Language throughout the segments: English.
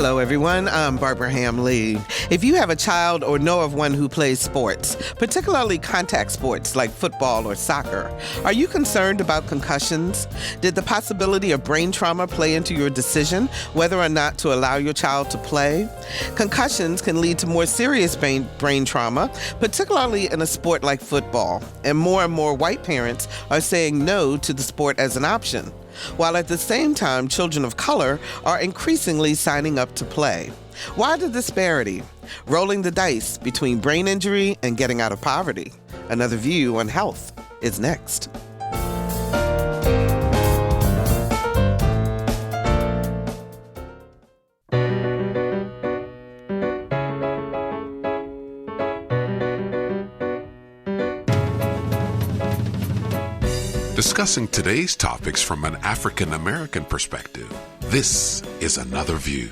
Hello, everyone. I'm Barbara Ham Lee. If you have a child or know of one who plays sports, particularly contact sports like football or soccer, are you concerned about concussions? Did the possibility of brain trauma play into your decision whether or not to allow your child to play? Concussions can lead to more serious brain trauma, particularly in a sport like football, and more white parents are saying no to the sport as an option, while at the same time, children of color are increasingly signing up to play. Why the disparity? Rolling the dice between brain injury and getting out of poverty. Another View on Health is next. Discussing today's topics from an African-American perspective, this is Another View.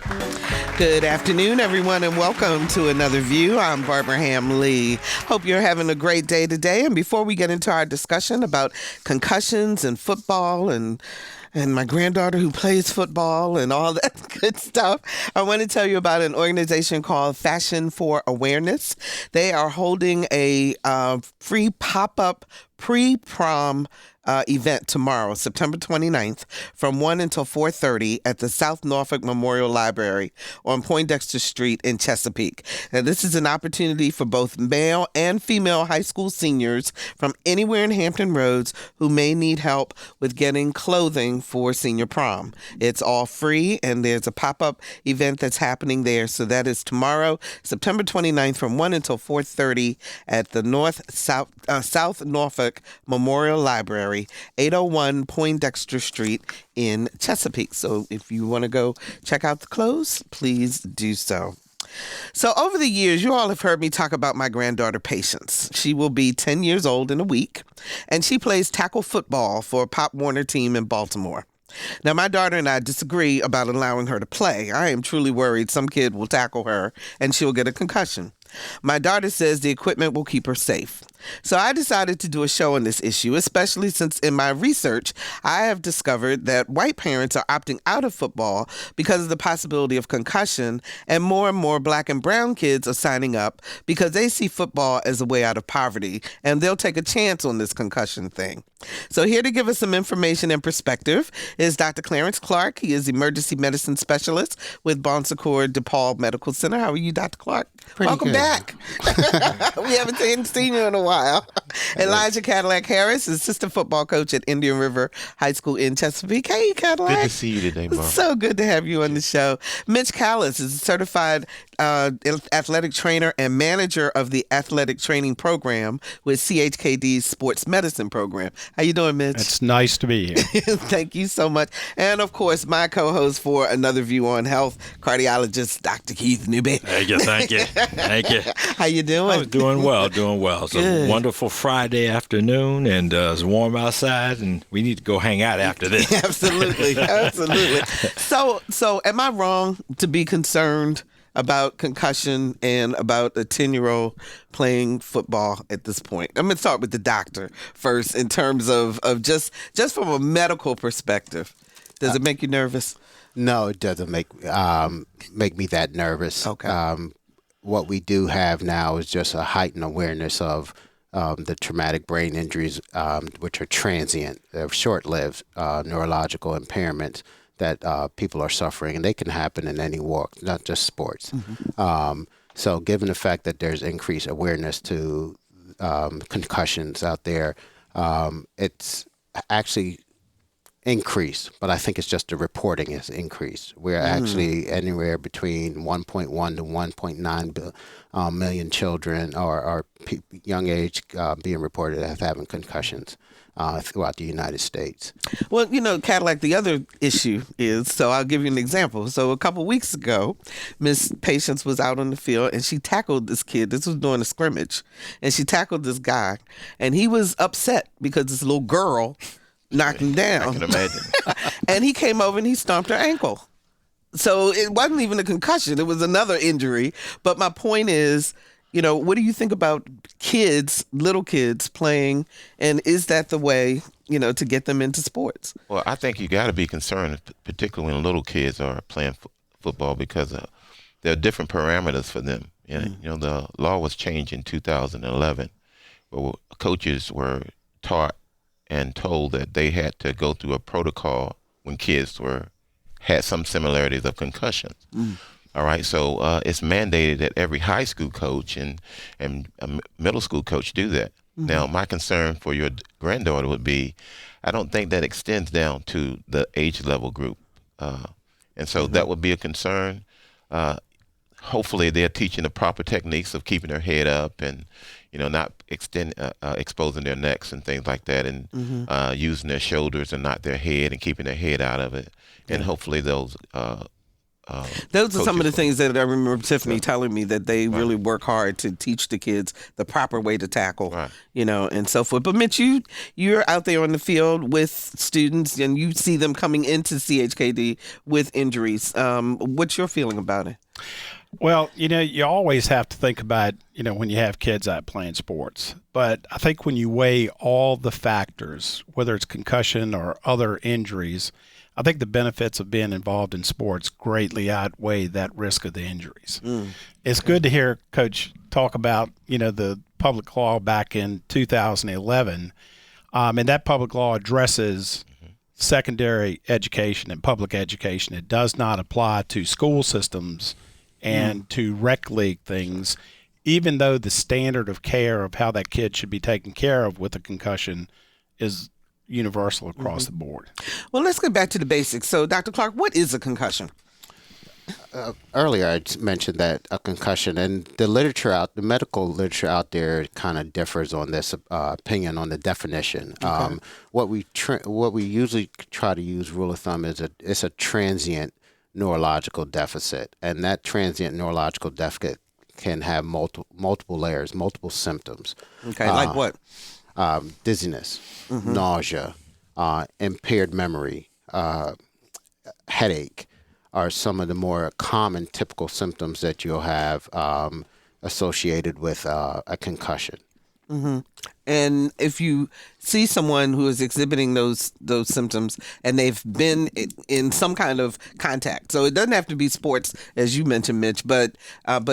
Good afternoon, everyone, and welcome to Another View. I'm Barbara Ham Lee. Hope you're having a great day today. And before we get into our discussion about concussions and football and my granddaughter who plays football and all that good stuff, I want to tell you about an organization called Fashion for Awareness. They are holding a free pop-up pre-prom event tomorrow, September 29th, from 1 until 4:30 at the South Norfolk Memorial Library on Poindexter Street in Chesapeake. Now, this is an opportunity for both male and female high school seniors from anywhere in Hampton Roads who may need help with getting clothing for senior prom. It's all free, and there's a pop-up event that's happening there. So that is tomorrow, September 29th, from 1 until 4:30 at the South Norfolk Memorial Library, 801 Poindexter Street in Chesapeake. So if you want to go check out the clothes, please do so. So over the years, you all have heard me talk about my granddaughter, Patience. She will be 10 years old in a week, and she plays tackle football for a Pop Warner team in Baltimore. Now, my daughter and I disagree about allowing her to play. I am truly worried some kid will tackle her and she'll get a concussion. My daughter says the equipment will keep her safe. So I decided to do a show on this issue, especially since in my research, I have discovered that white parents are opting out of football because of the possibility of concussion, and more black and brown kids are signing up because they see football as a way out of poverty, and they'll take a chance on this concussion thing. So here to give us some information and perspective is Dr. Clarence Clark. He is emergency medicine specialist with Bon Secours DePaul Medical Center. How are you, Dr. Clark? Welcome back. We haven't seen you in a while. Elijah Cadillac Harris is assistant football coach at Indian River High School in Chesapeake. Hey, Cadillac. Good to see you today, Bob. So good to have you on the show. Mitch Callis is a certified athletic trainer and manager of the athletic training program with CHKD's sports medicine program. How you doing, Mitch? It's nice to be here. Thank you so much. And of course, my co-host for Another View on Health, cardiologist Dr. Keith Newby. Thank you. Thank you. How you doing? I was doing well. It's a wonderful Friday afternoon, and it's warm outside, and we need to go hang out after this. Absolutely. So am I wrong to be concerned about concussion and about a 10-year-old playing football at this point? I'm going to start with the doctor first in terms of just from a medical perspective. Does it make you nervous? No, it doesn't make me that nervous. Okay. What we do have now is just a heightened awareness of the traumatic brain injuries, which are transient, they're short-lived neurological impairments that people are suffering, and they can happen in any walk, not just sports. Mm-hmm. So given the fact that there's increased awareness to concussions out there, it's actually increased, but I think it's just the reporting has increased. We're actually anywhere between 1.1 to 1.9 million children or young age being reported as having concussions throughout the United States. Well, Cadillac, the other issue is, so I'll give you an example. So a couple weeks ago, Miss Patience was out on the field and she tackled this kid. This was during a scrimmage. And she tackled this guy, and he was upset because this little girl knocked him down. I can imagine. And he came over and he stomped her ankle. So it wasn't even a concussion. It was another injury. But my point is, what do you think about little kids playing, and is that the way, to get them into sports? Well, I think you got to be concerned, particularly when little kids are playing football because there are different parameters for them. The law was changed in 2011, where coaches were taught and told that they had to go through a protocol when kids had some similarities of concussions. All right, so it's mandated that every high school coach and a middle school coach do that. Now, my concern for your granddaughter would be, I don't think that extends down to the age level group. And so that would be a concern. Hopefully they're teaching the proper techniques of keeping their head up and, not exposing their necks and things like that, and using their shoulders and not their head and keeping their head out of it. And hopefully those are some of the things that I remember Tiffany telling me, that they really work hard to teach the kids the proper way to tackle, and so forth. But Mitch, you're out there on the field with students and you see them coming into CHKD with injuries. What's your feeling about it? Well, you always have to think about, when you have kids out playing sports. But I think when you weigh all the factors, whether it's concussion or other injuries, I think the benefits of being involved in sports greatly outweigh that risk of the injuries. It's good to hear Coach talk about, the public law back in 2011. And that public law addresses secondary education and public education. It does not apply to school systems and to rec league things, even though the standard of care of how that kid should be taken care of with a concussion is universal across the board. Well, let's get back to the basics. So, Dr. Clark, what is a concussion? Earlier, I mentioned that a concussion, and the medical literature out there kind of differs on this opinion on the definition. What we usually try to use rule of thumb is it's a transient neurological deficit, and that transient neurological deficit can have multiple layers, multiple symptoms. Okay, like what? Dizziness, nausea, impaired memory, headache are some of the more common typical symptoms that you'll have associated with a concussion. And if you see someone who is exhibiting those symptoms and they've been in some kind of contact, so it doesn't have to be sports, as you mentioned, Mitch, but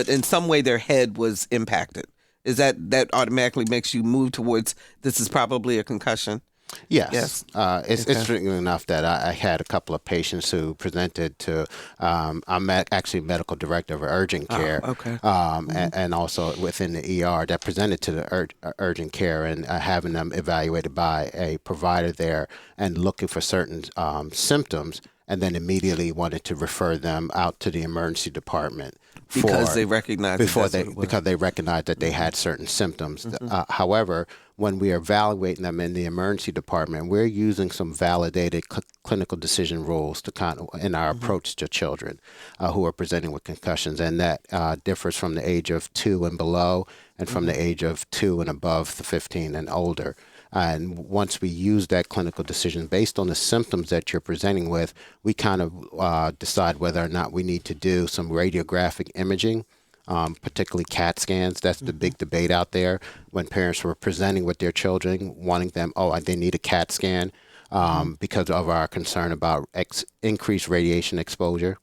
in some way their head was impacted, is that automatically makes you move towards this is probably a concussion? Yes. It's interesting enough that I had a couple of patients who presented to, I'm actually medical director of urgent care, and also within the ER that presented to the urgent care, and having them evaluated by a provider there and looking for certain symptoms, and then immediately wanted to refer them out to the emergency department. Because they recognized that they had certain symptoms. However, when we are evaluating them in the emergency department, we're using some validated clinical decision rules to in our approach to children who are presenting with concussions, and that differs from the age of 2 and below, and from the age of 2 and above, the 15 and older. And once we use that clinical decision based on the symptoms that you're presenting with, we kind of decide whether or not we need to do some radiographic imaging, particularly CAT scans. That's the big debate out there when parents were presenting with their children, wanting them, they need a CAT scan because of our concern about increased radiation exposure.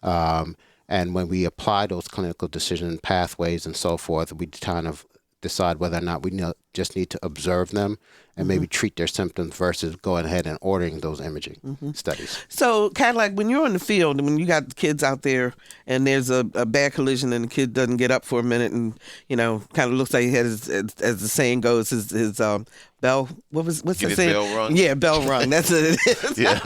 And when we apply those clinical decision pathways and so forth, we kind of decide whether or not we just need to observe them and maybe treat their symptoms versus going ahead and ordering those imaging studies. So, Cadillac, when you're on the field and when you got kids out there and there's a bad collision and the kid doesn't get up for a minute and, kind of looks like he has, as the saying goes, his bell, what's the saying? Bell rung? Yeah, bell rung. That's what it is. Yeah.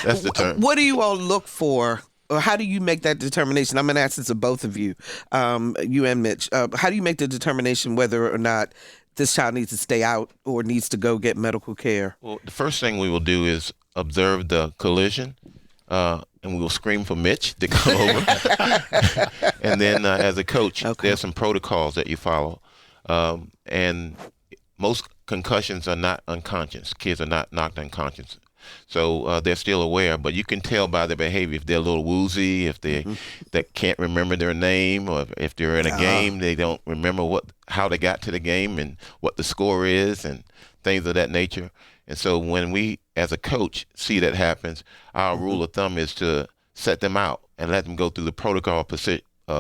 That's the term. What do you all look for? Or how do you make that determination? I'm going to ask this of both of you, you and Mitch. How do you make the determination whether or not this child needs to stay out or needs to go get medical care? Well, the first thing we will do is observe the collision, and we will scream for Mitch to come over. And then as a coach, there's some protocols that you follow. And most concussions are not unconscious. Kids are not knocked unconscious. So they're still aware, but you can tell by their behavior if they're a little woozy, if they can't remember their name, or if they're in a game, they don't remember how they got to the game and what the score is and things of that nature. And so when we, as a coach, see that happens, our rule of thumb is to set them out and let them go through the protocol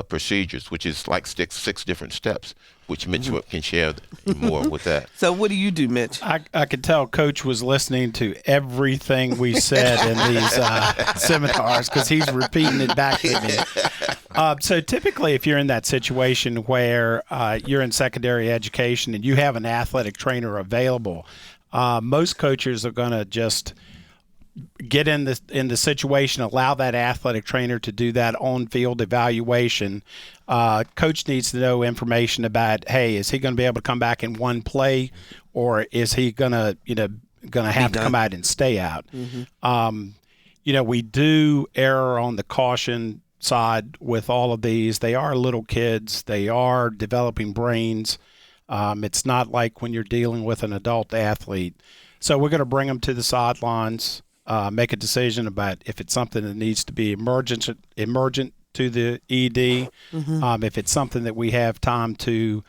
procedures, which is like six different steps, which Mitch can share more with that. So what do you do, Mitch? I could tell Coach was listening to everything we said in these seminars because he's repeating it back to me. So typically, if you're in that situation where you're in secondary education and you have an athletic trainer available, most coaches are going to just get in the situation, allow that athletic trainer to do that on-field evaluation. Coach needs to know information about, hey, is he going to be able to come back in one play, or is he going to have to come out and stay out? We do err on the caution side with all of these. They are little kids. They are developing brains. It's not like when you're dealing with an adult athlete. So we're going to bring them to the sidelines. Make a decision about if it's something that needs to be emergent to the ED, if it's something that we have time to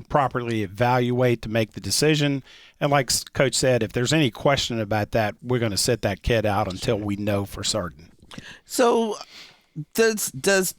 properly evaluate to make the decision. And like Coach said, if there's any question about that, we're going to sit that kid out until we know for certain. So does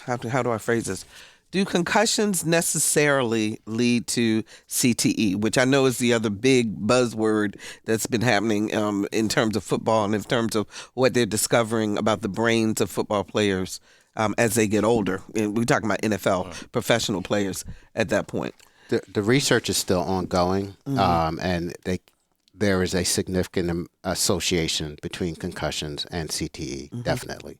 how do I phrase this? Do concussions necessarily lead to CTE, which I know is the other big buzzword that's been happening in terms of football and in terms of what they're discovering about the brains of football players as they get older? And we're talking about NFL professional players at that point. The research is still ongoing, and there is a significant association between concussions and CTE, definitely.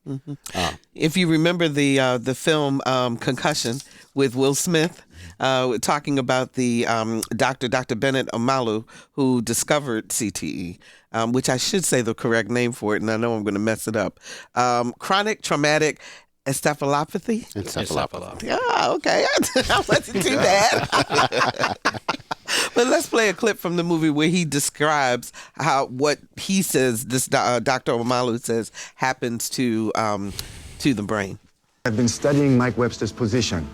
If you remember the film Concussion with Will Smith, talking about the Dr. Bennett Omalu, who discovered CTE, which I should say the correct name for it, and I know I'm going to mess it up. Chronic traumatic encephalopathy. Yeah, okay. I wasn't too bad. But let's play a clip from the movie where he describes what he says, this Dr. Omalu says, happens to the brain. I've been studying Mike Webster's position,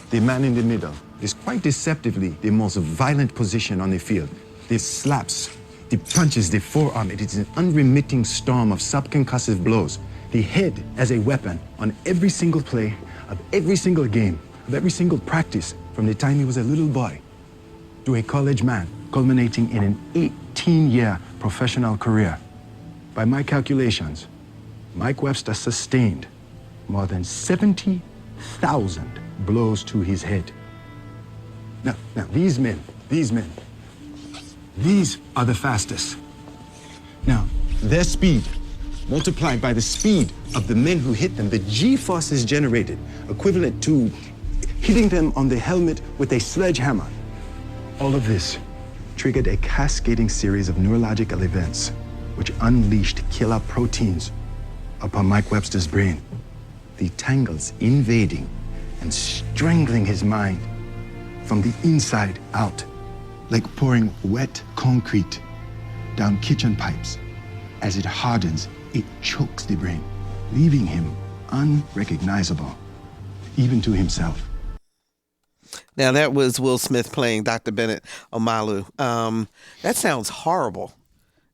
the man in the middle. It's quite deceptively the most violent position on the field. The slaps, the punches, the forearm, it is an unremitting storm of subconcussive blows. The head as a weapon on every single play of every single game, of every single practice from the time he was a little boy to a college man, culminating in an 18-year professional career. By my calculations, Mike Webster sustained more than 70,000 blows to his head. Now these men, these are the fastest. Now, their speed, multiplied by the speed of the men who hit them, the G-forces generated, equivalent to hitting them on the helmet with a sledgehammer. All of this triggered a cascading series of neurological events which unleashed killer proteins upon Mike Webster's brain, the tangles invading and strangling his mind from the inside out, like pouring wet concrete down kitchen pipes. As it hardens, it chokes the brain, leaving him unrecognizable, even to himself. Now, that was Will Smith playing Dr. Bennett Omalu. That sounds horrible.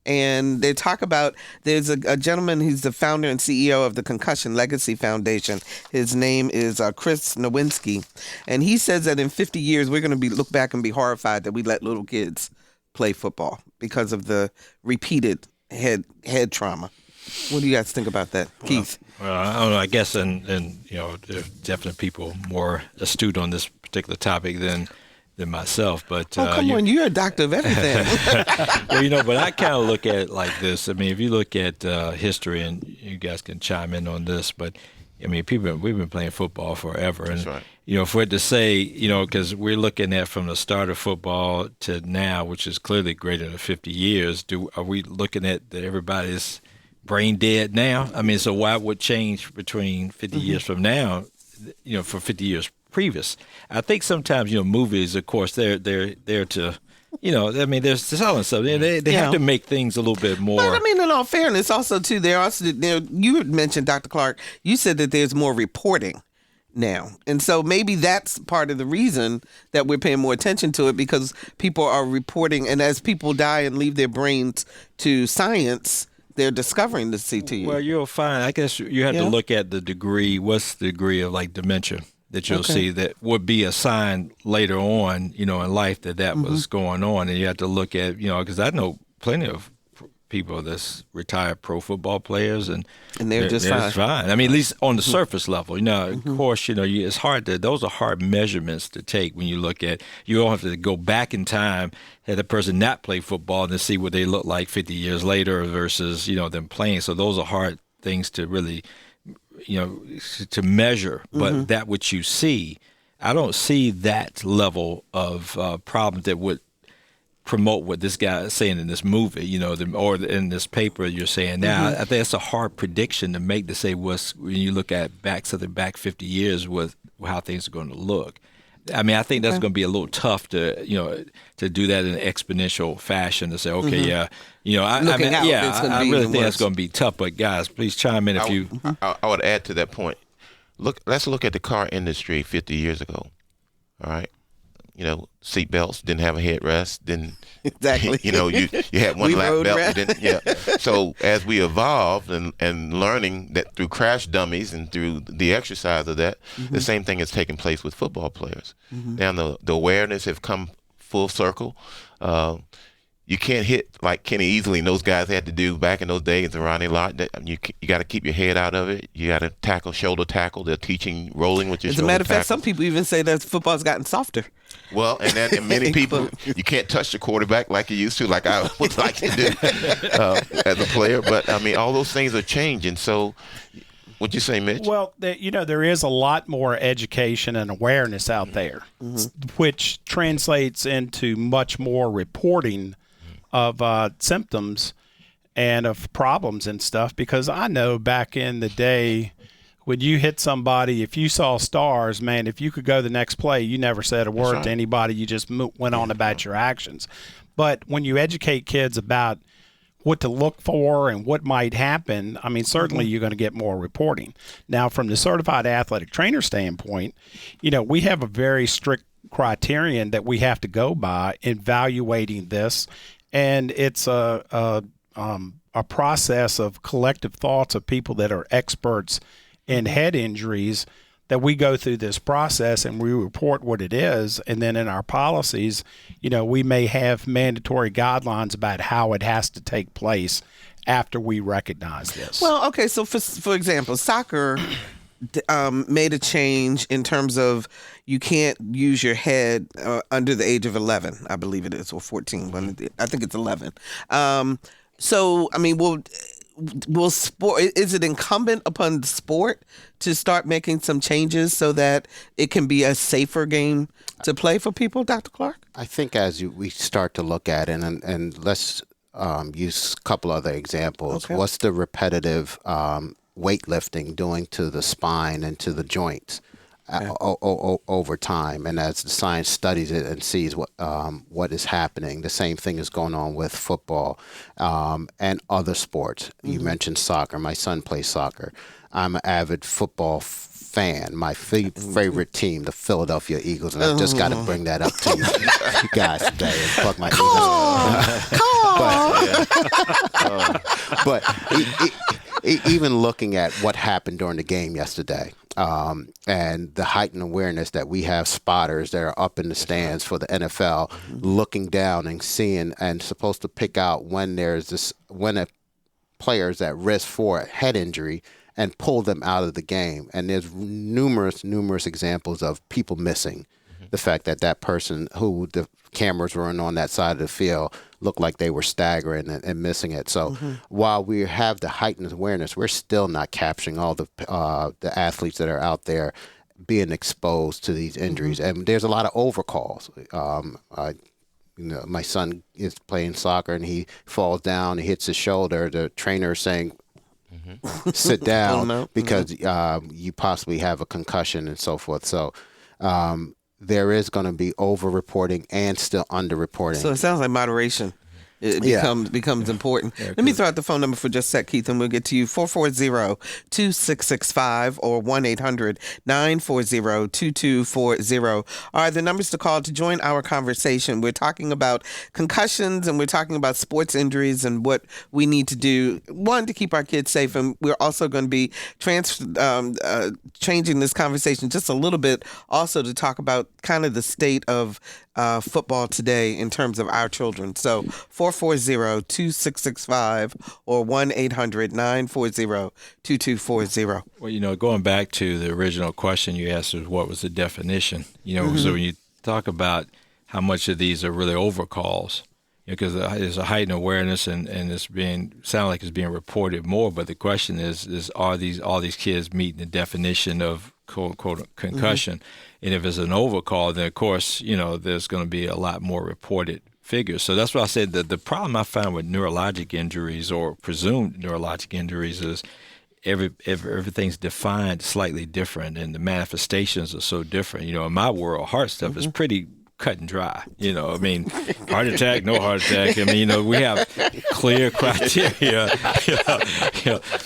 And they talk about, there's a gentleman who's the founder and CEO of the Concussion Legacy Foundation. His name is Chris Nowinski. And he says that in 50 years, we're going to look back and be horrified that we let little kids play football because of the repeated head trauma. What do you guys think about that, Keith? Well, I don't know. I guess, and there are definitely people more astute on this particular topic than myself. But come on, you're a doctor of everything. Well, but I kind of look at it like this. I mean, if you look at history, and you guys can chime in on this, but I mean, we've been playing football forever, and That's right. if we're to say, because we're looking at from the start of football to now, which is clearly greater than 50 years, are we looking at that everybody's brain dead now? I mean, so why would change between 50 years from now, for 50 years previous? I think sometimes, movies, of course, they're to, I mean, there's all and stuff. They have to make things a little bit more. But I mean, in all fairness, also too, you had mentioned, Dr. Clark, you said that there's more reporting now. And so maybe that's part of the reason that we're paying more attention to it, because people are reporting, and as people die and leave their brains to science, they're discovering the CTE. Well, you'll find, I guess you have to look at the degree. What's the degree of like dementia that you'll see that would be a sign later on, in life that was going on. And you have to look at, because I know plenty of people that's retired pro football players, and they're just fine. I mean, at least on the surface level, of course, it's hard those are hard measurements to take when you look at, you don't have to go back in time, had a person not play football and to see what they look like 50 years later versus, them playing. So those are hard things to really, to measure, but that which you see, I don't see that level of problem that would promote what this guy is saying in this movie, or in this paper you're saying now. I think that's a hard prediction to make, to say when you look at something back 50 years with how things are going to look. I mean, I think that's going to be a little tough to do that in an exponential fashion to say, okay, I really think that's going to be tough. But guys, please chime in if you. I would add to that point. Let's look at the car industry 50 years ago. All right. Seat belts, didn't have a headrest, didn't exactly. You had one lap belt. So as we evolved and learning that through crash dummies and through the exercise of that, the same thing is taking place with football players. Now the awareness have come full circle. You can't hit like Kenny Easley and those guys had to do back in those days, and Ronnie Lott. You got to keep your head out of it. You got to tackle, shoulder tackle. They're teaching rolling with your shoulder tackle. As a matter of fact, some people even say that football's gotten softer. Well, and many people, you can't touch the quarterback like you used to, like I would like to do as a player. But, I mean, all those things are changing. So what'd you say, Mitch? Well, there is a lot more education and awareness out there, which translates into much more reporting of symptoms and of problems and stuff, because I know back in the day when you hit somebody, if you saw stars, man, if you could go the next play, you never said a word to anybody. You just went on about your actions. But when you educate kids about what to look for and what might happen, I mean, certainly you're going to get more reporting. Now, from the certified athletic trainer standpoint, we have a very strict criterion that we have to go by evaluating this. And it's a process of collective thoughts of people that are experts in head injuries, that we go through this process and we report what it is. And then in our policies, we may have mandatory guidelines about how it has to take place after we recognize this. Well, okay. So for example, soccer made a change in terms of you can't use your head under the age of 11, I believe it is, or 14. I think it's 11. So, I mean, will sport? Is it incumbent upon the sport to start making some changes so that it can be a safer game to play for people, Dr. Clark? I think we start to look at it, and let's use a couple other examples. Okay. What's the repetitive weightlifting doing to the spine and to the joints over time? And as the science studies it and sees what is happening, the same thing is going on with football and other sports. You mentioned soccer. My son plays soccer. I'm an avid football fan. My favorite team, the Philadelphia Eagles, and I just got to bring that up to you guys today and plug my Eagles. But even looking at what happened during the game yesterday, and the heightened awareness that we have spotters that are up in the stands for the NFL, looking down and seeing and supposed to pick out when a player's at risk for a head injury and pull them out of the game. And there's numerous examples of people missing. The fact that person who the cameras were on that side of the field looked like they were staggering and missing it. So while we have the heightened awareness, we're still not capturing all the athletes that are out there being exposed to these injuries. And there's a lot of overcalls. My son is playing soccer and he falls down, he hits his shoulder. The trainer is saying, sit down because you possibly have a concussion and so forth. So there is going to be over-reporting and still under-reporting. So it sounds like moderation it Yeah. becomes important. Let me throw out the phone number for just a sec, Keith, and we'll get to you. 440-2665 or 1-800-940-2240 are the numbers to call to join our conversation. We're talking about concussions and we're talking about sports injuries and what we need to do, one, to keep our kids safe, and we're also going to be changing this conversation just a little bit also to talk about kind of the state of football today in terms of our children. So 440-2665 or 1-800-940-2240. Well, going back to the original question you asked was what was the definition? So when you talk about how much of these are really overcalls, because there's a heightened awareness and it's sound like it's being reported more. But the question is all these kids meeting the definition of quote unquote concussion? And if it's an overcall, then of course there's going to be a lot more reported figures. So that's why I said that the problem I found with neurologic injuries or presumed neurologic injuries is everything's defined slightly different, and the manifestations are so different. In my world, heart stuff is pretty cut and dry. Heart attack, no heart attack. We have clear criteria.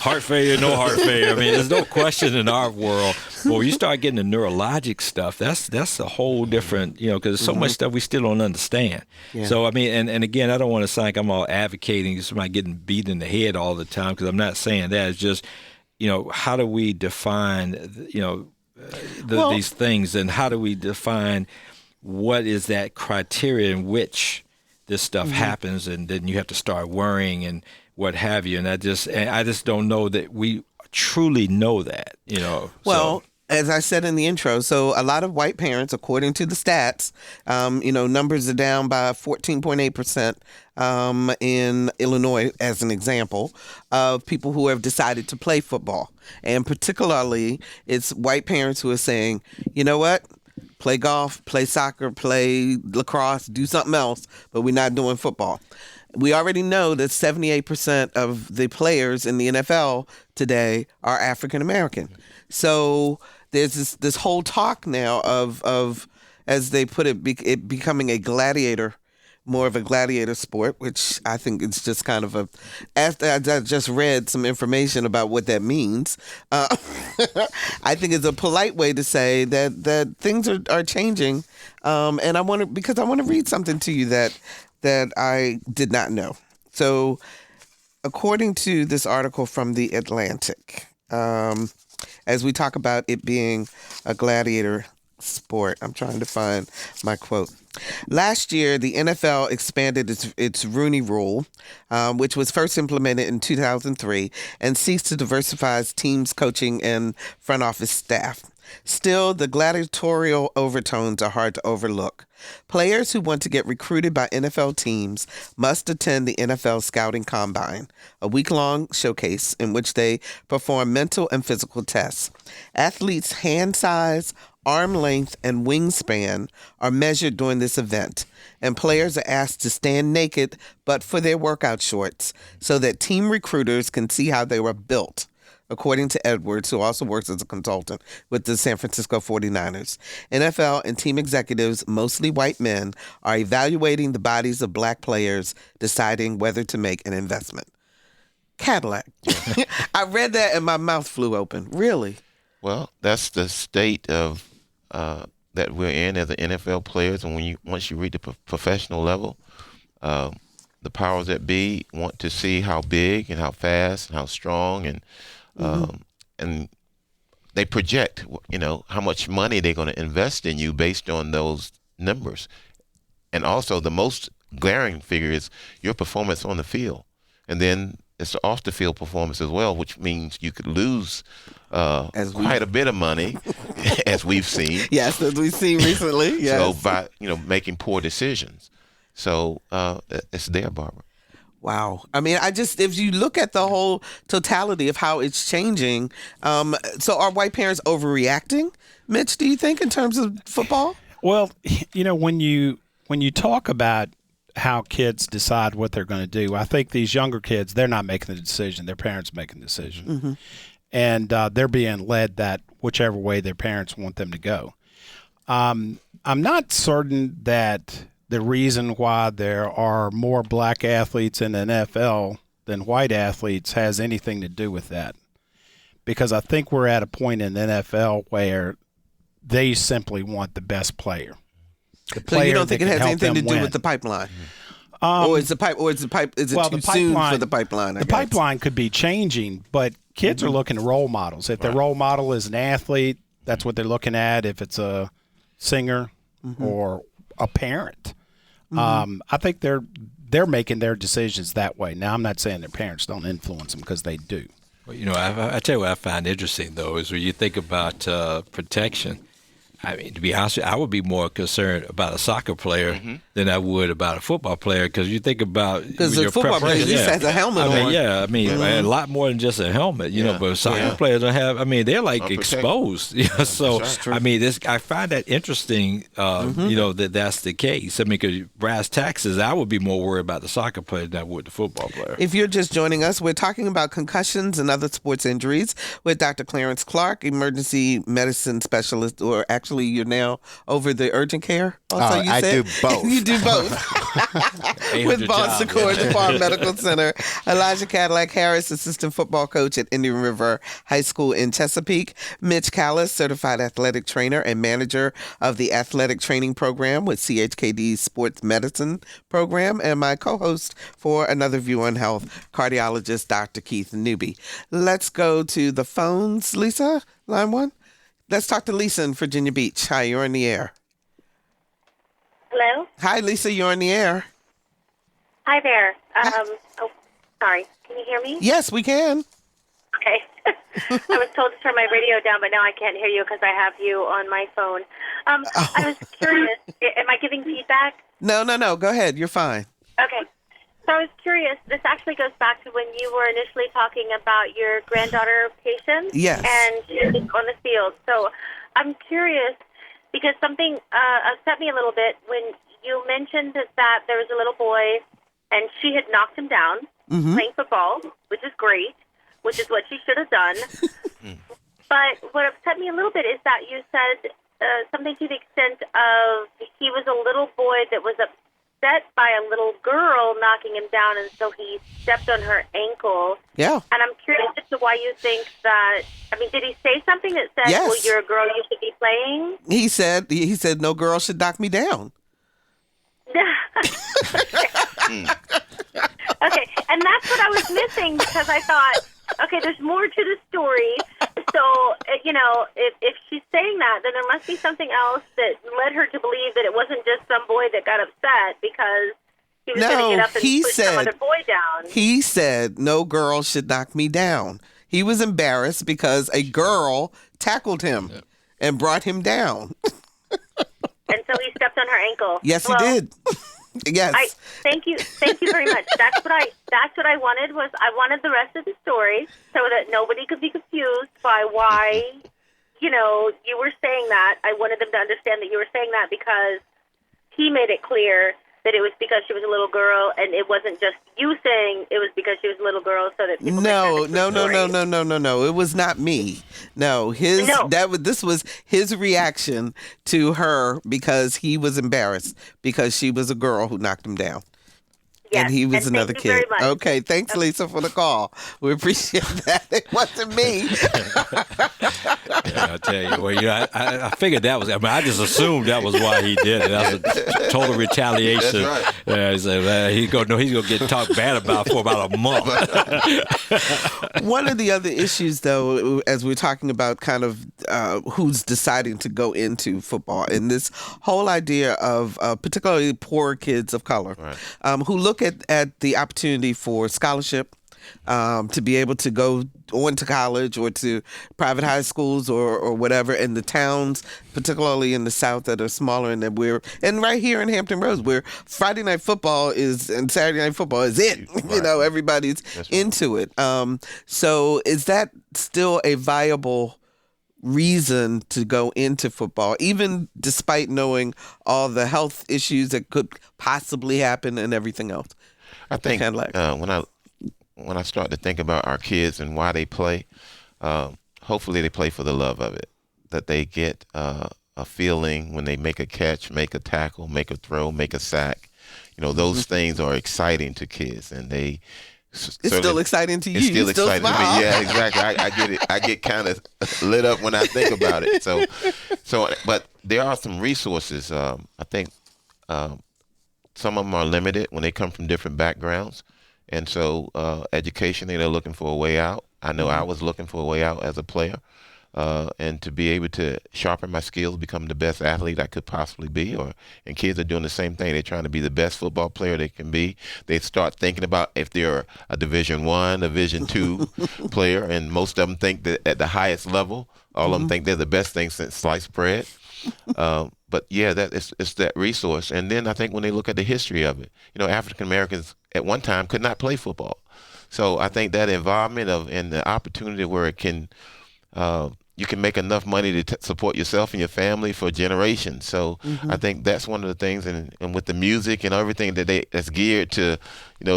Heart failure, no heart failure. There's no question in our world. But when you start getting the neurologic stuff, that's a whole different, because there's so much stuff we still don't understand. Yeah. So, and again, I don't want to sound like I'm all advocating somebody getting beat in the head all the time, because I'm not saying that. It's just, how do we define, these things, and how do we define what is that criteria in which this stuff happens, and then you have to start worrying and what have you. And I just don't know that we truly know that, Well, as I said in the intro, so a lot of white parents, according to the stats, numbers are down by 14.8% in Illinois, as an example, of people who have decided to play football. And particularly, it's white parents who are saying, you know what? Play golf, play soccer, play lacrosse, do something else, but we're not doing football. We already know that 78% of the players in the NFL today are African American. So there's this whole talk now of as they put it, it becoming a gladiator, more of a gladiator sport, which I think it's just kind of after I just read some information about what that means, I think it's a polite way to say that things are changing. And I want to read something to you that I did not know. So according to this article from The Atlantic, as we talk about it being a gladiator sport, I'm trying to find my quote. Last year, the NFL expanded its Rooney Rule, which was first implemented in 2003, and seeks to diversify teams' coaching and front office staff. Still, the gladiatorial overtones are hard to overlook. Players who want to get recruited by NFL teams must attend the NFL Scouting Combine, a week-long showcase in which they perform mental and physical tests. Athletes' hand size, arm length, and wingspan are measured during this event, and players are asked to stand naked but for their workout shorts so that team recruiters can see how they were built, according to Edwards, who also works as a consultant with the San Francisco 49ers. NFL and team executives, mostly white men, are evaluating the bodies of black players, deciding whether to make an investment. Cadillac. I read that and my mouth flew open. Really? Well, that's the state of that we're in as the NFL players, and once you reach the professional level, the powers that be want to see how big and how fast and how strong, and they project, how much money they're going to invest in you based on those numbers. And also, the most glaring figure is your performance on the field, and then it's the off the field performance as well, which means you could lose quite a bit of money, as we've seen. Yes, as we've seen recently. Yes. So by making poor decisions. So it's there, Barbara. Wow. If you look at the whole totality of how it's changing, so are white parents overreacting, Mitch, do you think, in terms of football? Well, when you talk about how kids decide what they're going to do, I think these younger kids, they're not making the decision. Their parents making the decision. Mm-hmm. And they're being led that whichever way their parents want them to go. I'm not certain that the reason why there are more black athletes in the NFL than white athletes has anything to do with that. Because I think we're at a point in the NFL where they simply want the best player. So you don't think it has anything to do with the pipeline? Or is it too soon for the pipeline? The pipeline could be changing, but kids are looking at role models. If their role model is an athlete, that's what they're looking at. If it's a singer or a parent, I think they're making their decisions that way. Now, I'm not saying their parents don't influence them, because they do. Well, I tell you what I find interesting, though, is when you think about protection. I mean, to be honest with you, I would be more concerned about a soccer player than I would about a football player, because you think about because the football player just has a helmet on. Yeah, I mean, a lot more than just a helmet, you know. But soccer players don't have. I mean, they're like exposed. So I mean, I find that interesting. You know, that's the case. I mean, because brass taxes, I would be more worried about the soccer player than I would the football player. If you're just joining us, we're talking about concussions and other sports injuries with Dr. Clarence Clark, emergency medicine specialist, or actually you're now over the urgent care. Also, I do both. You do both. With Boston Core Farm Medical Center. Elijah Cadillac Harris, assistant football coach at Indian River High School in Chesapeake. Mitch Callis, certified athletic trainer and manager of the athletic training program with CHKD's sports medicine program. And my co-host for Another View on Health, cardiologist Dr. Keith Newby. Let's go to the phones. Lisa, line one. Let's talk to Lisa in Virginia Beach. Hi, you're on the air. Hello? Hi, Lisa, you're on the air. Hi there. Oh, sorry. Can you hear me? Yes, we can. Okay. I was told to turn my radio down, but now I can't hear you because I have you on my phone. I was curious. Am I giving feedback? No. Go ahead. You're fine. Okay. So I was curious. This actually goes back to when you were initially talking about your granddaughter patient. Yes. And she was on the field. So I'm curious because something upset me a little bit when you mentioned that there was a little boy and she had knocked him down playing football, which is great, which is what she should have done. But what upset me a little bit is that you said something to the extent of he was a little boy that was upset by a little girl knocking him down, and so he stepped on her ankle. Yeah. And I'm curious as to why you think that. I mean, did he say something that said, Yes. well, you're a girl, you should be playing? He said no girl should knock me down. Okay, and that's what I was missing because I thought, okay, there's more to the story. So, you know, if she's saying that, then there must be something else that led her to believe that it wasn't just some boy that got upset because he was going to get up and push some other boy down. He said no girl should knock me down. He was embarrassed because a girl tackled him and brought him down. And so he stepped on her ankle. Yes, he did. Yes. Thank you very much. That's what I wanted was I wanted the rest of the story so that nobody could be confused by why, you know, you were saying that. I wanted them to understand that you were saying that because he made it clear that it was because she was a little girl, and it wasn't just you saying it was because she was a little girl, so that people No. It It was not me. No, this was his reaction to her because he was embarrassed because she was a girl who knocked him down. Yes, and he was and another thank you kid. very much. Okay, thanks, Lisa, for the call. We appreciate that. It wasn't me. Yeah, I tell you, well, you know, I figured that was. I mean, I just assumed that was why he did it. That was a total retaliation. That's right. Yeah, he said, he's gonna get talked bad about for about a month. One of the other issues, though, as we're talking about kind of who's deciding to go into football, and this whole idea of particularly poor kids of color who look at the opportunity for scholarship, to be able to go on to college or to private high schools or whatever in the towns, particularly in the South that are smaller, and that and right here in Hampton Roads, where Friday night football and Saturday night football is it. Right. You know, everybody's into it. So is that still a viable reason to go into football, even despite knowing all the health issues that could possibly happen and everything else? I think when I start to think about our kids and why they play, hopefully they play for the love of it, that they get a feeling when they make a catch, make a tackle, make a throw, make a sack. Those things are exciting to kids, and they. It's still exciting to you. It's still you exciting to me. Yeah, exactly. I get it. I get kind of lit up when I think about it. So, but there are some resources. I think some of them are limited when they come from different backgrounds, and so education, they're looking for a way out. I know I was looking for a way out as a player. And to be able to sharpen my skills, become the best athlete I could possibly be. And kids are doing the same thing. They're trying to be the best football player they can be. They start thinking about if they're a Division I, Division II player, and most of them think that at the highest level, all of them think they're the best thing since sliced bread. But yeah, it's that resource. And then I think when they look at the history of it, African Americans at one time could not play football. So I think that involvement and the opportunity where it can you can make enough money to support yourself and your family for generations. So I think that's one of the things, and with the music and everything that's geared to,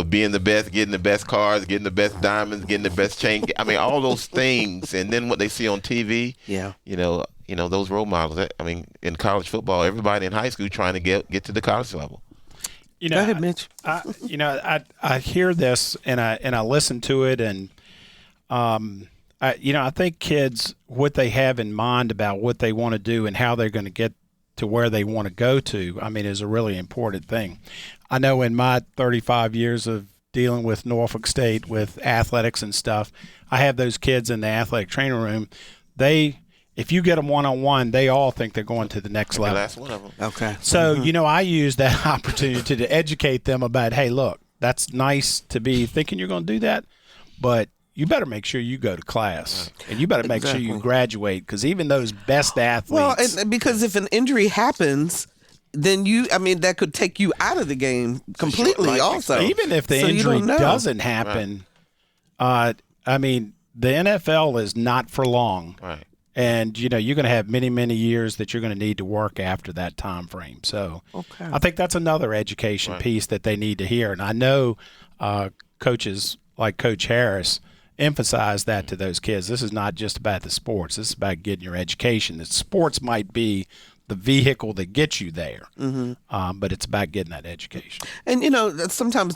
being the best, getting the best cars, getting the best diamonds, getting the best chain. I mean, all those things, and then what they see on TV. Yeah. Those role models. In college football, everybody in high school trying to get to the college level. Go ahead, Mitch. I hear this and I listen to it, and I think kids, what they have in mind about what they want to do and how they're going to get to where they want to go to, is a really important thing. I know in my 35 years of dealing with Norfolk State with athletics and stuff, I have those kids in the athletic training room. If you get them one-on-one, they all think they're going to the next level. That's one of them. Okay. So, I use that opportunity to educate them about, hey, look, that's nice to be thinking you're going to do that, but you better make sure you go to class, and you better make sure you graduate, because even those best athletes. Well, because if an injury happens, then that could take you out of the game completely. Also, even if the injury doesn't happen, the NFL is not for long, right? And you're going to have many, many years that you're going to need to work after that time frame. So, I think that's another education piece that they need to hear. And I know coaches like Coach Harris emphasize that to those kids. This is not just about the sports. This is about getting your education. The sports might be the vehicle that gets you there, but it's about getting that education. And, sometimes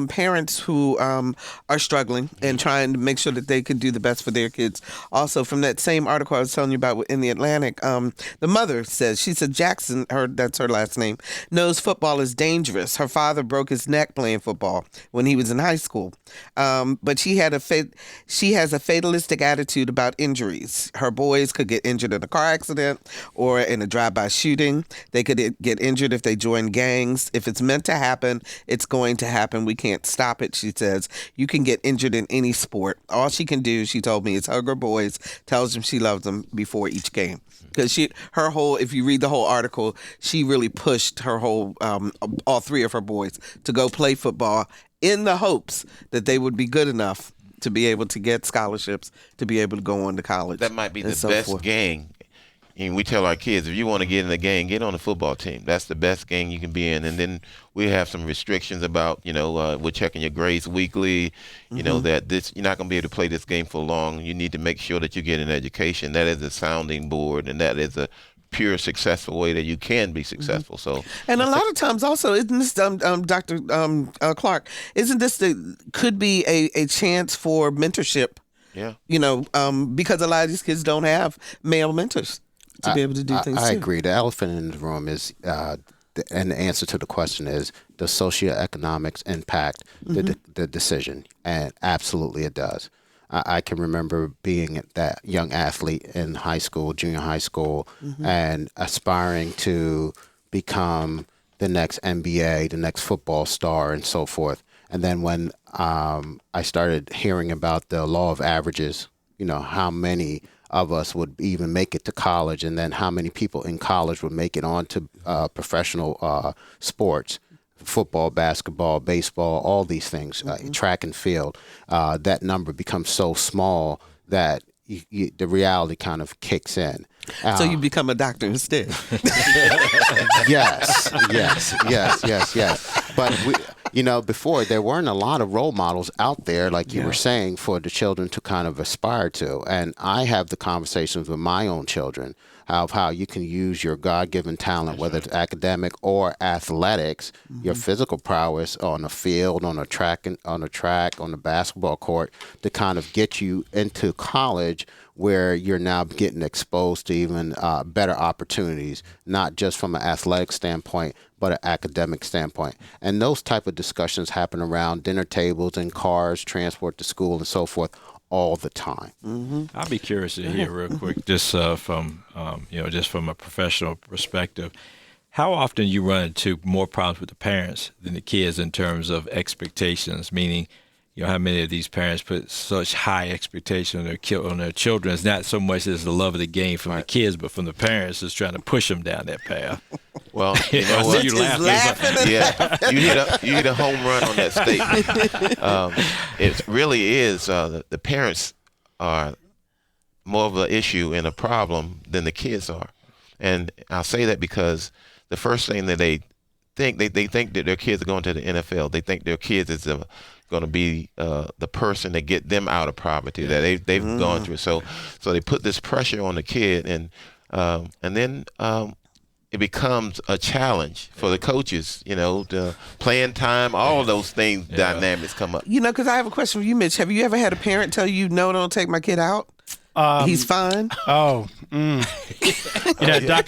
parents who are struggling and trying to make sure that they can do the best for their kids. Also, from that same article I was telling you about in the Atlantic, the mother says, she said Jackson, that's her last name, knows football is dangerous. Her father broke his neck playing football when he was in high school. But she has a fatalistic attitude about injuries. Her boys could get injured in a car accident or in a drive-by shooting. They could get injured if they join gangs. If it's meant to happen, it's going to happen. We can't stop it, she says. You can get injured in any sport. All she can do, she told me, is hug her boys, tells them she loves them before each game. Because if you read the whole article, she really pushed her whole, all three of her boys to go play football in the hopes that they would be good enough to be able to get scholarships, to be able to go on to college. That might be the best gang. And we tell our kids, if you want to get in the gang, get on the football team. That's the best gang you can be in. And then we have some restrictions about, we're checking your grades weekly, that you're not going to be able to play this game for long. You need to make sure that you get an education. That is a sounding board, and that is a pure successful way that you can be successful. So, and a lot of times also, isn't this Dr. Clark, isn't this could be a chance for mentorship? Yeah. Because a lot of these kids don't have male mentors to be able to do things. I agree. The elephant in the room is, and the answer to the question is, does socioeconomics impact the decision? And absolutely it does. I can remember being that young athlete in high school, junior high school, and aspiring to become the next NBA, the next football star, and so forth. And then when I started hearing about the law of averages, how many of us would even make it to college, and then how many people in college would make it on to professional sports, football, basketball, baseball, all these things, track and field, that number becomes so small that the reality kind of kicks in. So you become a doctor instead. Yes. But before there weren't a lot of role models out there, like you were saying, for the children to kind of aspire to. And I have the conversations with my own children of how you can use your God-given talent, whether it's academic or athletics, your physical prowess on the field, on the track, on the basketball court, to kind of get you into college where you're now getting exposed to even better opportunities, not just from an athletic standpoint, but an academic standpoint. And those type of discussions happen around dinner tables and cars, transport to school, and so forth all the time. I'll be curious to hear real quick, just from just from a professional perspective, how often you run into more problems with the parents than the kids in terms of expectations, meaning, how many of these parents put such high expectation on their children. It's not so much as the love of the game from the kids, but from the parents is trying to push them down that path. Well, you know what? You laughing. Yeah, you hit a home run on that statement. It really is. The parents are more of an issue and a problem than the kids are, and I'll say that because the first thing that they think that their kids are going to the NFL. They think their kids is going to be the person that get them out of poverty that they've gone through. So they put this pressure on the kid, and then it becomes a challenge for the coaches. The playing time, all of those things, dynamics come up. Because I have a question for you, Mitch. Have you ever had a parent tell you, "No, don't take my kid out"? He's fine. Dr.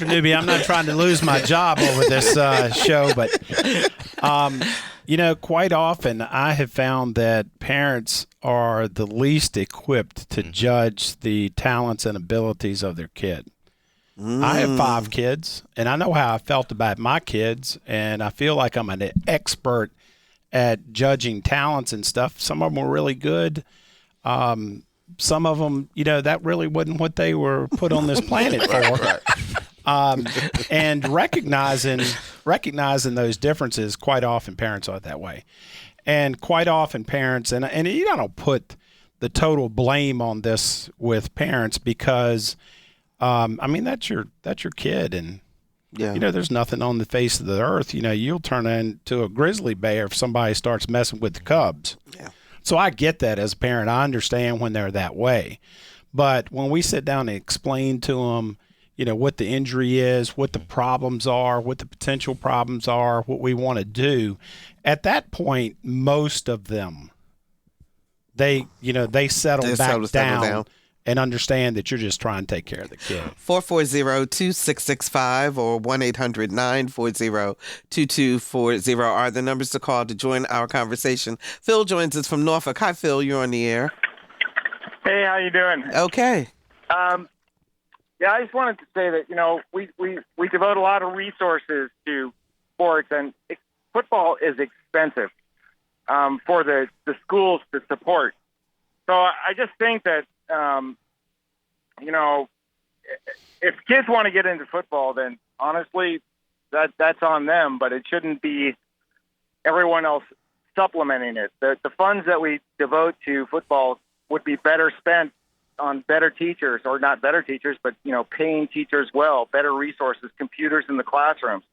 Newby, I'm not trying to lose my job over this show, but quite often I have found that parents are the least equipped to judge the talents and abilities of their kid. I have 5 kids, and I know how I felt about my kids, and I feel like I'm an expert at judging talents and stuff. Some of them were really good. Some of them, that really wasn't what they were put on this planet for. And recognizing those differences, quite often parents are that way. And quite often parents, and you don't put the total blame on this with parents because, that's your kid. And, there's nothing on the face of the earth. You'll turn into a grizzly bear if somebody starts messing with the cubs. Yeah. So I get that as a parent. I understand when they're that way. But when we sit down and explain to them, what the injury is, what the problems are, what the potential problems are, what we want to do, at that point, most of them, they settle back down and understand that you're just trying to take care of the kid. 440-2665 or 1-800-940-2240 are the numbers to call to join our conversation. Phil joins us from Norfolk. Hi, Phil. You're on the air. Hey, how you doing? Okay. I just wanted to say that, we devote a lot of resources to sports, and football is expensive for the schools to support. So I just think that, if kids want to get into football, then honestly, that's on them, but it shouldn't be everyone else supplementing it. The funds that we devote to football would be better spent on better teachers, or not better teachers, but, paying teachers well, better resources, computers in the classrooms.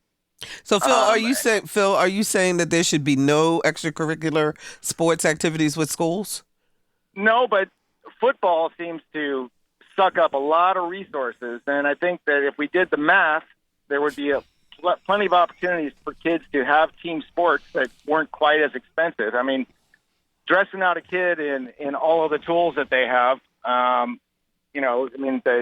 So, Phil, are you saying that there should be no extracurricular sports activities with schools? No, but football seems to suck up a lot of resources, and I think that if we did the math, there would be plenty of opportunities for kids to have team sports that weren't quite as expensive. I mean, dressing out a kid in all of the tools that they have,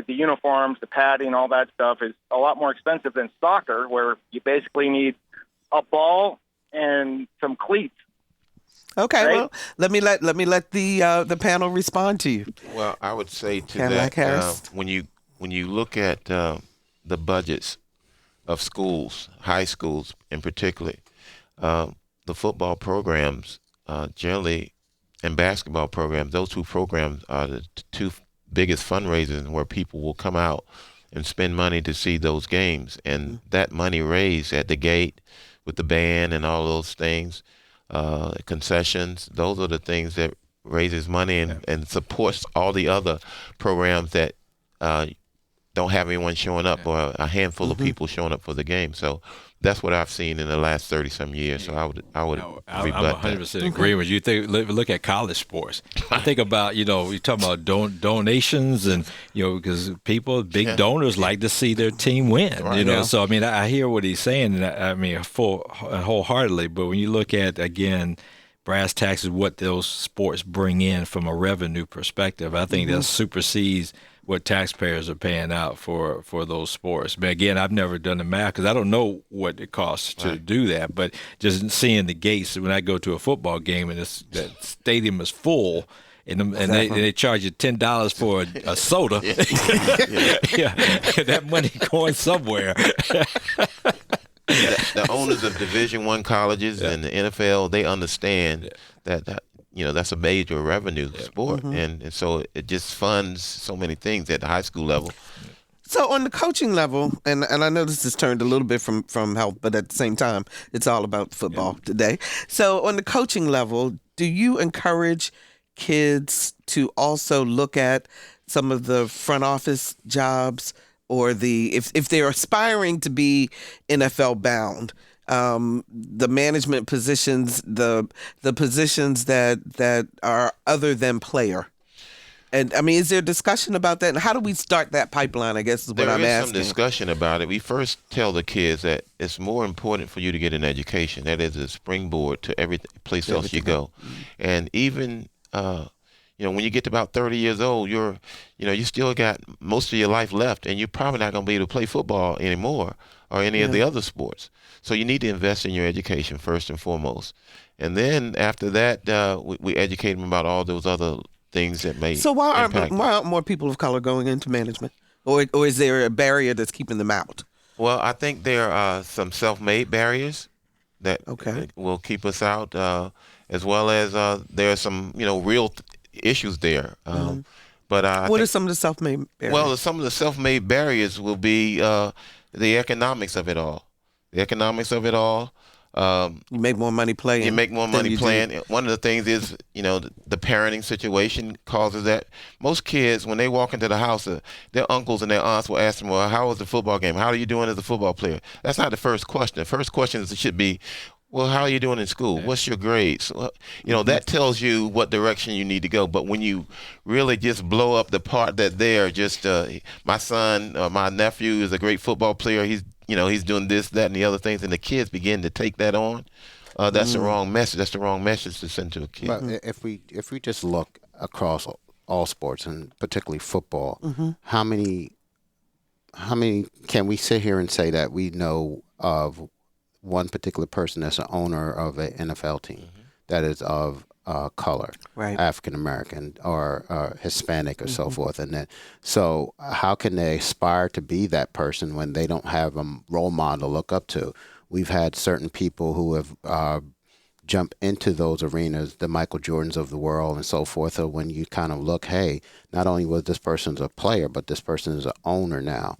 the uniforms, the padding, all that stuff is a lot more expensive than soccer, where you basically need a ball and some cleats. Okay, right? Well, let me let the panel respond to you. Well, I would say to Cadillac that when you look at the budgets of schools, high schools in particular, the football programs generally and basketball programs, those two programs are the two biggest fundraisers where people will come out and spend money to see those games. And that money raised at the gate with the band and all those things, concessions, those are the things that raises money and supports all the other programs that don't have anyone showing up, or a handful of people showing up for the game. So that's what I've seen in the last 30-some years. So I would I'm rebut 100% agree with you. Look at college sports. I think about, we talk about donations, and because big donors like to see their team win. Right. So I mean, I hear what he's saying, and I mean wholeheartedly. But when you look at, again, brass tacks is what those sports bring in from a revenue perspective, I think that supersedes what taxpayers are paying out for those sports. But again, I've never done the math because I don't know what it costs to do that. But just seeing the gates, when I go to a football game and that stadium is full, and they charge you $10 for a soda, that money going somewhere. The owners of Division I colleges and the NFL, they understand that that's a major revenue sport, and so it just funds so many things at the high school level. So on the coaching level, and I know this has turned a little bit from health, but at the same time, it's all about football today. So on the coaching level, do you encourage kids to also look at some of the front office jobs, or if they're aspiring to be NFL bound, the management positions, the positions that are other than player? And I mean, is there a discussion about that? And how do we start that pipeline, I guess, is what I'm asking. There is some discussion about it. We first tell the kids that it's more important for you to get an education. That is a springboard to every place else you go. And even when you get to about 30 years old, you still got most of your life left, and you're probably not going to be able to play football anymore or any of the other sports. So you need to invest in your education first and foremost. And then after that, we educate them about all those other things that may why impact aren't more people of color going into management? Or is there a barrier that's keeping them out? Well, I think there are some self-made barriers that will keep us out, as well as there are some real issues there. But what are some of the self-made barriers? Well, some of the self-made barriers will be the economics of it all. You make more money playing. You make more money playing. One of the things is, the parenting situation causes that. Most kids, when they walk into the house, their uncles and their aunts will ask them, well, how was the football game? How are you doing as a football player? That's not the first question. The first question should be, well, how are you doing in school? What's your grades? That tells you what direction you need to go. But when you really just blow up the part that they're just, my son or my nephew is a great football player. He's doing this, that, and the other things, and the kids begin to take that on. That's the wrong message. That's the wrong message to send to a kid. But if we just look across all sports, and particularly football, how many can we sit here and say that we know of one particular person that's an owner of an NFL team that is of color, right, African American or Hispanic or so forth, and then so how can they aspire to be that person when they don't have a role model to look up to? We've had certain people who have jumped into those arenas, the Michael Jordans of the world and so forth. So when you kind of look, hey, not only was this person's a player, but this person is an owner now.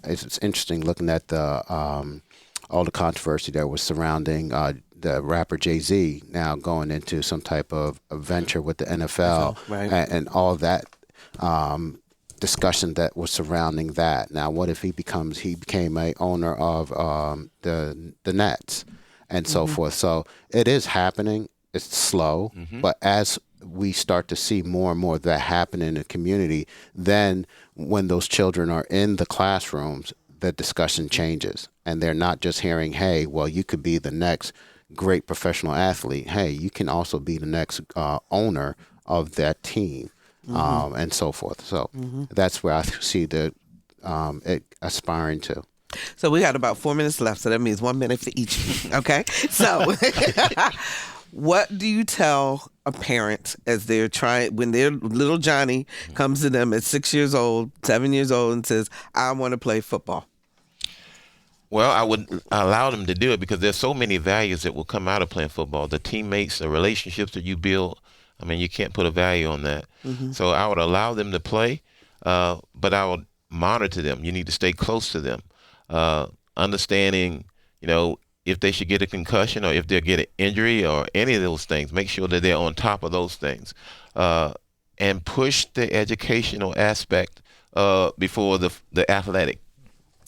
It's interesting looking at all the controversy that was surrounding the rapper Jay-Z now going into some type of a venture with the NFL, right, and all that discussion that was surrounding that. Now, what if he became a owner of the Nets and so forth? So it is happening. It's slow, but as we start to see more and more of that happen in the community, then when those children are in the classrooms, the discussion changes, and they're not just hearing, hey, well, you could be the next great professional athlete. Hey, you can also be the next owner of that team, and so forth. So that's where I see it aspiring to. So we got about 4 minutes left, so that means 1 minute for each. Okay? So what do you tell a parent as they're when their little Johnny comes to them at 6 years old, 7 years old, and says, I want to play football? Well, I would allow them to do it because there's so many values that will come out of playing football. The teammates, the relationships that you build, I mean, you can't put a value on that. So I would allow them to play, but I would monitor them. You need to stay close to them, understanding, if they should get a concussion or if they'll get an injury or any of those things. Make sure that they're on top of those things, and push the educational aspect before the athletic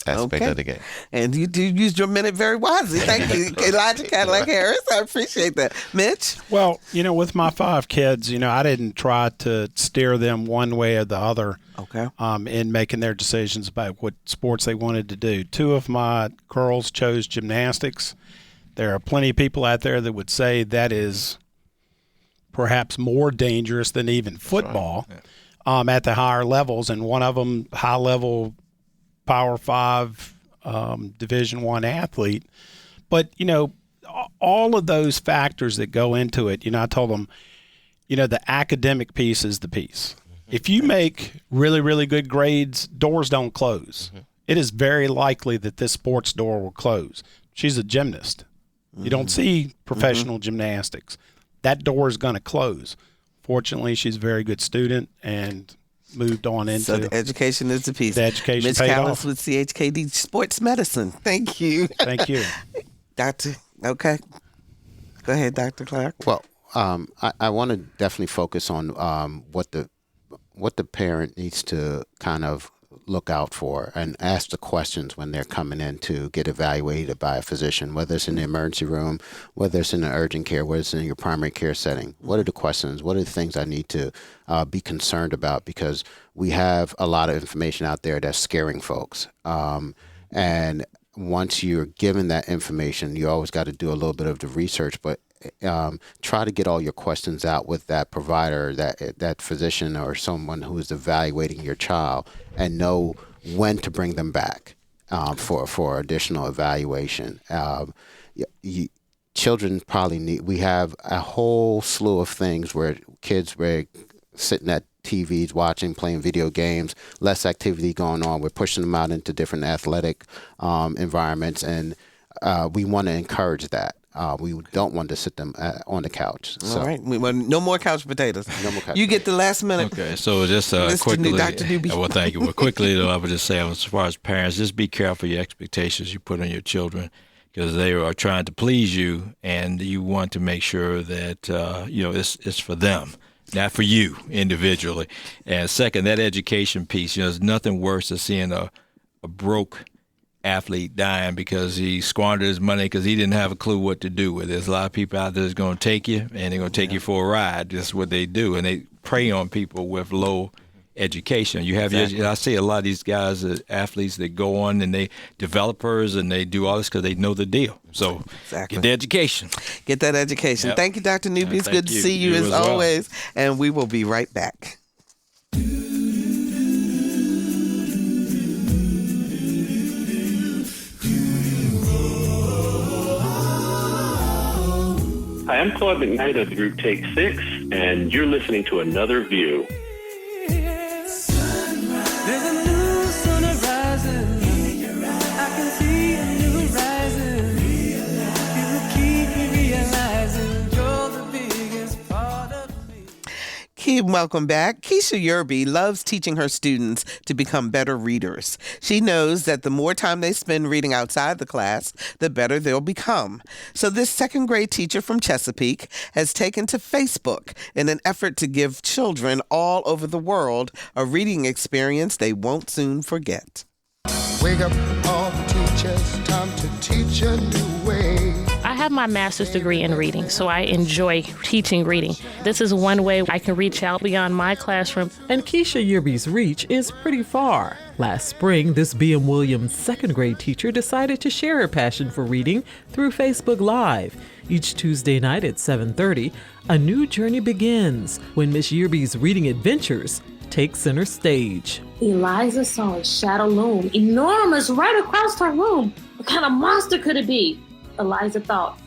aspect of the game. And you used your minute very wisely. Thank you, Elijah Cadillac Harris. I appreciate that. Mitch? Well, with my 5 kids, I didn't try to steer them one way or the other in making their decisions about what sports they wanted to do. 2 of my girls chose gymnastics. There are plenty of people out there that would say that is perhaps more dangerous than even football at the higher levels. And one of them, high-level Power 5 Division I athlete. But, all of those factors that go into it, I told them, the academic piece is the piece. If you make really, really good grades, doors don't close. It is very likely that this sports door will close. She's a gymnast. You don't see professional gymnastics. That door is going to close. Fortunately, she's a very good student and moved on into. So the education is the piece. The education Mitch paid Callis off. with CHKD Sports Medicine. Thank you. Thank you. Doctor, okay. Go ahead, Dr. Clark. Well, I want to definitely focus on what the parent needs to kind of look out for and ask the questions when they're coming in to get evaluated by a physician, whether it's in the emergency room, whether it's in the urgent care, whether it's in your primary care setting. What are the questions? What are the things I need to be concerned about? Because we have a lot of information out there that's scaring folks. And once you're given that information, you always got to do a little bit of the research, but try to get all your questions out with that provider, that physician or someone who is evaluating your child, and know when to bring them back for additional evaluation. Children probably need. We have a whole slew of things where kids were sitting at TVs, watching, playing video games, less activity going on. We're pushing them out into different athletic environments, and we want to encourage that. We don't want to sit them on the couch. So. All right. We want no more couch potatoes. No more couch You get the last minute. Okay, so just quickly. Dr. Newby. Well, thank you. Well, quickly, though, I would just say, as far as parents, just be careful your expectations you put on your children, because they are trying to please you, and you want to make sure that it's for them, not for you individually. And second, that education piece. There's nothing worse than seeing a broke athlete dying because he squandered his money because he didn't have a clue what to do with it. There's a lot of people out there that's going to take you, and they're going to take you for a ride. That's what they do, and they prey on people with low education. You have I see a lot of these guys, athletes that go on and they developers and they do all this because they know the deal. So get the education. Get that education. Yep. Thank you, Dr. Newby. It's good to see you as well. always, and we will be right back. Hi, I'm Claude McKnight of the group Take 6, and you're listening to Another View. There's a new sun rising. I can see a new horizon. You keep me realizing you're the biggest part of me. Welcome back. Keisha Yerby loves teaching her students to become better readers. She knows that the more time they spend reading outside the class, the better they'll become. So this second grade teacher from Chesapeake has taken to Facebook in an effort to give children all over the world a reading experience they won't soon forget. Wake up all the teachers, time to teach a new way. I have my master's degree in reading, so I enjoy teaching reading. This is one way I can reach out beyond my classroom. And Keisha Yerby's reach is pretty far. Last spring, this B.M. Williams second grade teacher decided to share her passion for reading through Facebook Live. Each Tuesday night at 7:30, a new journey begins when Miss Yerby's reading adventures take center stage. Eliza saw a shadow loom, enormous, right across her room. What kind of monster could it be? Eliza thought,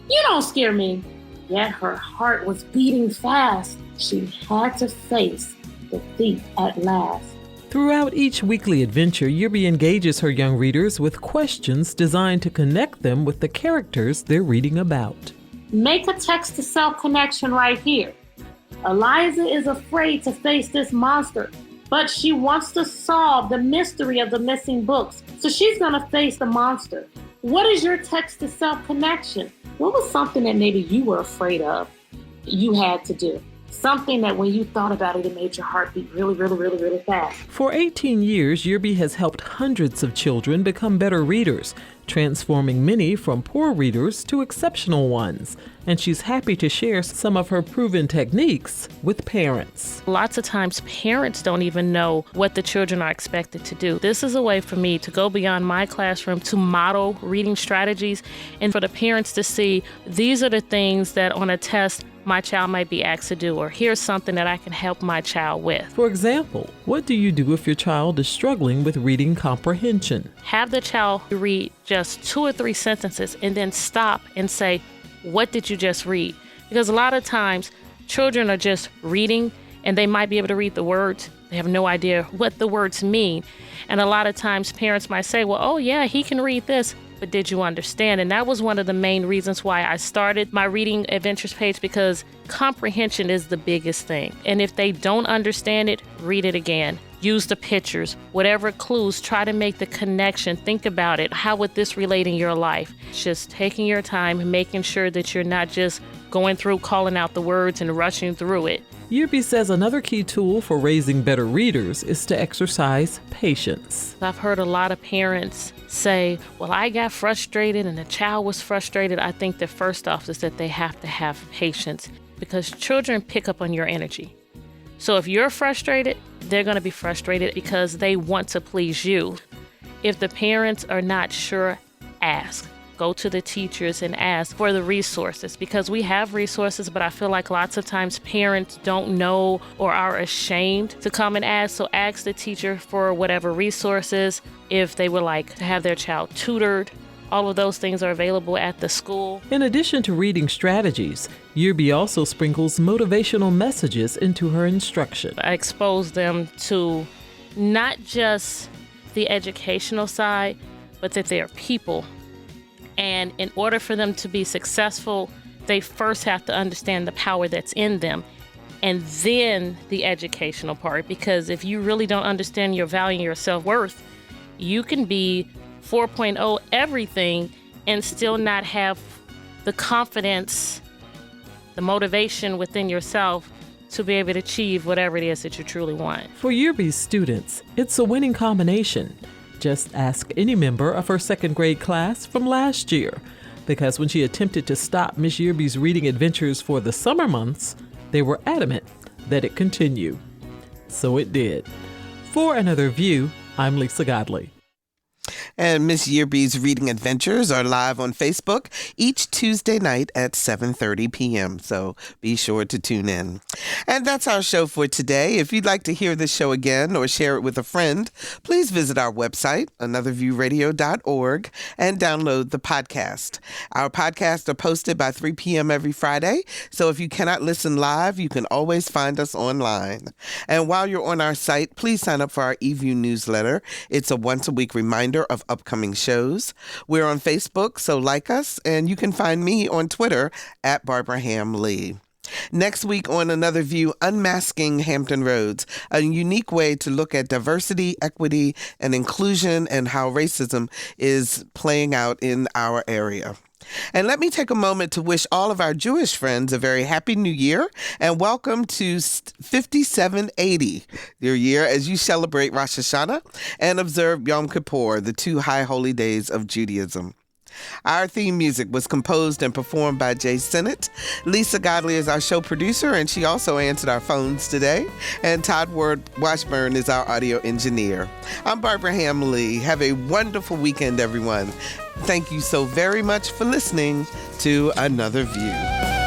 "You don't scare me." Yet her heart was beating fast. She had to face defeat at last. Throughout each weekly adventure, Yerby engages her young readers with questions designed to connect them with the characters they're reading about. Make a text-to-self connection right here. Eliza is afraid to face this monster, but she wants to solve the mystery of the missing books. So she's going to face the monster. What is your text-to-self connection? What was something that maybe you were afraid of, you had to do? Something that when you thought about it, it made your heart beat really, really, really, really fast. For 18 years, Yerby has helped hundreds of children become better readers, transforming many from poor readers to exceptional ones. And she's happy to share some of her proven techniques with parents. Lots of times parents don't even know what the children are expected to do. This is a way for me to go beyond my classroom to model reading strategies and for the parents to see these are the things that on a test my child might be asked to do, or here's something that I can help my child with. For example, what do you do if your child is struggling with reading comprehension? Have the child read just 2 or 3 sentences and then stop and say, what did you just read? Because a lot of times children are just reading and they might be able to read the words. They have no idea what the words mean. And a lot of times parents might say, well, oh yeah, he can read this, but did you understand? And that was one of the main reasons why I started my Reading Adventures page, because comprehension is the biggest thing. And if they don't understand it, read it again. Use the pictures, whatever clues, try to make the connection. Think about it. How would this relate in your life? Just taking your time, making sure that you're not just going through, calling out the words and rushing through it. Yerby says another key tool for raising better readers is to exercise patience. I've heard a lot of parents say, well, I got frustrated and the child was frustrated. I think that first off is that they have to have patience, because children pick up on your energy. So if you're frustrated, they're going to be frustrated because they want to please you. If the parents are not sure, ask. Go to the teachers and ask for the resources, because we have resources, but I feel like lots of times parents don't know or are ashamed to come and ask. So ask the teacher for whatever resources. If they would like to have their child tutored, all of those things are available at the school. In addition to reading strategies, Yerby also sprinkles motivational messages into her instruction. I expose them to not just the educational side, but that they are people. And in order for them to be successful, they first have to understand the power that's in them, and then the educational part. Because if you really don't understand your value and your self-worth, you can be 4.0 everything and still not have the confidence, the motivation within yourself to be able to achieve whatever it is that you truly want. For Yerby's students, it's a winning combination. Just ask any member of her second grade class from last year, because when she attempted to stop Miss Yerby's reading adventures for the summer months, they were adamant that it continue. So it did. For Another View, I'm Lisa Godley. And Miss Yerby's Reading Adventures are live on Facebook each Tuesday night at 7:30 p.m. So be sure to tune in. And that's our show for today. If you'd like to hear this show again or share it with a friend, please visit our website, anotherviewradio.org, and download the podcast. Our podcasts are posted by 3 p.m. every Friday. So if you cannot listen live, you can always find us online. And while you're on our site, please sign up for our eView newsletter. It's a once-a-week reminder of upcoming shows. We're on Facebook, so like us, and you can find me on Twitter at Barbara Ham Lee. Next week on Another View, Unmasking Hampton Roads, a unique way to look at diversity, equity, and inclusion and how racism is playing out in our area. And let me take a moment to wish all of our Jewish friends a very happy new year and welcome to 5780, your year as you celebrate Rosh Hashanah and observe Yom Kippur, the 2 high holy days of Judaism. Our theme music was composed and performed by Jay Sennett. Lisa Godley is our show producer, and she also answered our phones today. And Todd Washburn is our audio engineer. I'm Barbara Ham Lee. Have a wonderful weekend, everyone. Thank you so very much for listening to Another View.